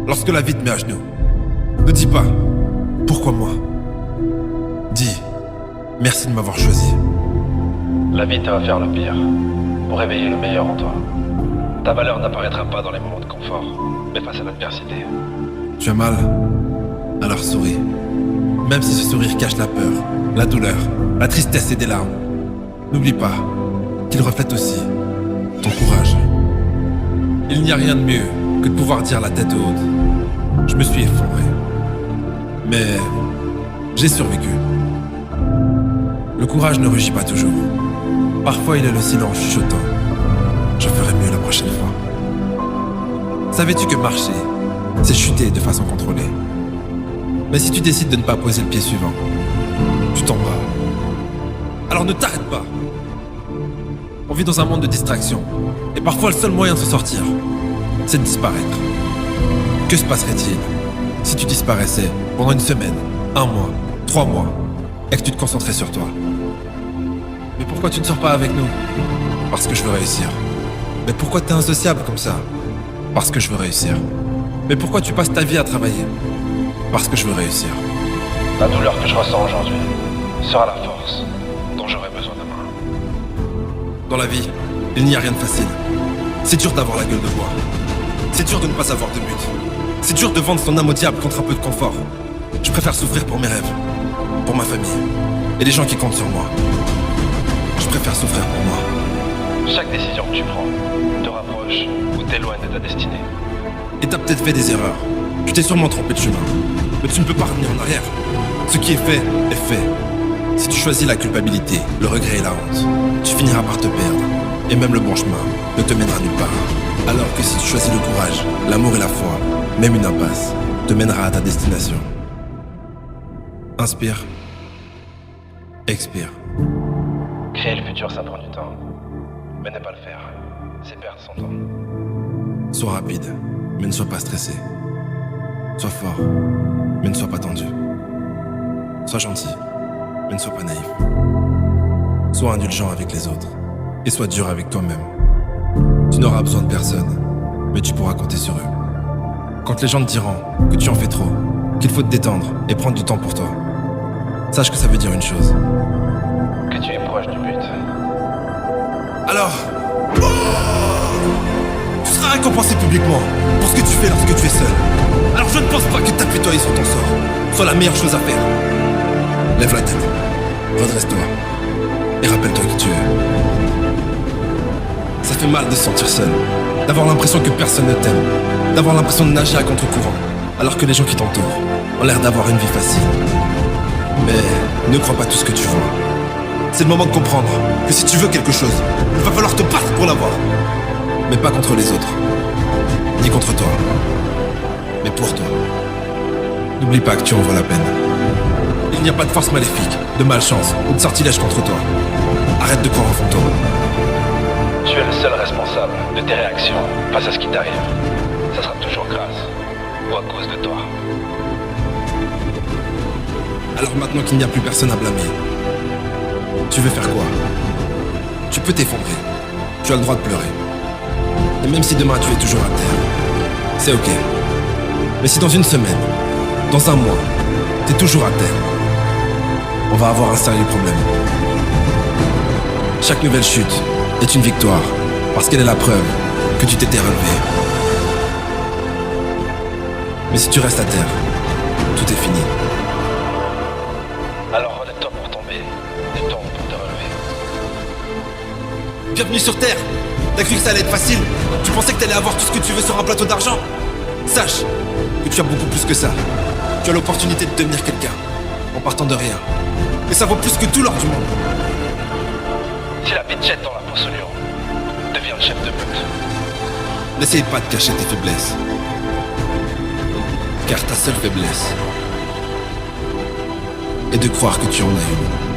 lorsque la vie te met à genoux, ne dis pas « Pourquoi moi ?» Dis « Merci de m'avoir choisi ». La vie te va faire le pire, pour réveiller le meilleur en toi. Ta valeur n'apparaîtra pas dans les moments de confort, mais face à l'adversité. Tu as mal? Alors souris. Même si ce sourire cache la peur, la douleur, la tristesse et des larmes. N'oublie pas qu'il reflète aussi ton courage. Il n'y a rien de mieux que de pouvoir dire la tête haute. Je me suis effondré. Mais j'ai survécu. Le courage ne rugit pas toujours. Parfois il est le silence chuchotant. Je ferai mieux la prochaine fois. Savais-tu que marcher, c'est chuter de façon contrôlée? Mais si tu décides de ne pas poser le pied suivant, tu tomberas. Alors ne t'arrête pas. On vit dans un monde de distraction. Et parfois le seul moyen de se sortir, c'est de disparaître. Que se passerait-il si tu disparaissais pendant une semaine, 1 mois, 3 mois, et que tu te concentrais sur toi? Mais pourquoi tu ne sors pas avec nous? Parce que je veux réussir. Mais pourquoi t'es insociable comme ça? Parce que je veux réussir. Mais pourquoi tu passes ta vie à travailler? Parce que je veux réussir. La douleur que je ressens aujourd'hui sera la force dont j'aurai besoin demain. Dans la vie, il n'y a rien de facile. C'est dur d'avoir la gueule de bois. C'est dur de ne pas avoir de but. C'est dur de vendre son âme au diable contre un peu de confort. Je préfère souffrir pour mes rêves, pour ma famille et les gens qui comptent sur moi. Je préfère souffrir pour moi. Chaque décision que tu prends te rapproche ou t'éloigne de ta destinée. Et t'as peut-être fait des erreurs. Tu t'es sûrement trompé de chemin. Mais tu ne peux pas revenir en arrière. Ce qui est fait, est fait. Si tu choisis la culpabilité, le regret et la honte, tu finiras par te perdre. Et même le bon chemin ne te mènera nulle part. Alors que si tu choisis le courage, l'amour et la foi, même une impasse, te mènera à ta destination. Inspire. Expire. Créer le futur, ça prend du temps. Mais ne pas le faire, c'est perdre son temps. Sois rapide, mais ne sois pas stressé. Sois fort, mais ne sois pas tendu. Sois gentil, mais ne sois pas naïf. Sois indulgent avec les autres, et sois dur avec toi-même. Tu n'auras besoin de personne, mais tu pourras compter sur eux. Quand les gens te diront que tu en fais trop, qu'il faut te détendre et prendre du temps pour toi, sache que ça veut dire une chose. Que tu es proche du but. Alors, tu seras récompensé publiquement pour ce que tu fais lorsque tu es seul. Alors je ne pense pas que t'apitoyer sur ton sort soit la meilleure chose à faire. Lève la tête, redresse-toi et rappelle-toi qui tu es. Ça fait mal de se sentir seul, d'avoir l'impression que personne ne t'aime, d'avoir l'impression de nager à contre-courant, alors que les gens qui t'entourent ont l'air d'avoir une vie facile. Mais ne crois pas tout ce que tu vois. C'est le moment de comprendre que si tu veux quelque chose, il va falloir te battre pour l'avoir. Mais pas contre les autres, ni contre toi, mais pour toi. N'oublie pas que tu en vaux la peine. Il n'y a pas de force maléfique, de malchance ou de sortilège contre toi. Arrête de croire en fantôme. Tu es le seul responsable de tes réactions face à ce qui t'arrive. Ça sera toujours grâce ou à cause de toi. Alors maintenant qu'il n'y a plus personne à blâmer, tu veux faire quoi? Tu peux t'effondrer. Tu as le droit de pleurer. Et même si demain tu es toujours à terre, c'est ok. Mais si dans une semaine, dans un mois, t'es toujours à terre, on va avoir un sérieux problème. Chaque nouvelle chute est une victoire, parce qu'elle est la preuve que tu t'étais relevé. Mais si tu restes à terre, tout est fini. Alors relève-toi pour tomber, et tombe pour te relever. Bienvenue sur Terre! T'as cru que ça allait être facile? Tu pensais que t'allais avoir tout ce que tu veux sur un plateau d'argent? Sache que tu as beaucoup plus que ça. Tu as l'opportunité de devenir quelqu'un, en partant de rien. Et ça vaut plus que tout l'or du monde. Si la vie te jette dans la fosse au lion, deviens le chef de meute. N'essaye pas de cacher tes faiblesses. Car ta seule faiblesse est de croire que tu en as une.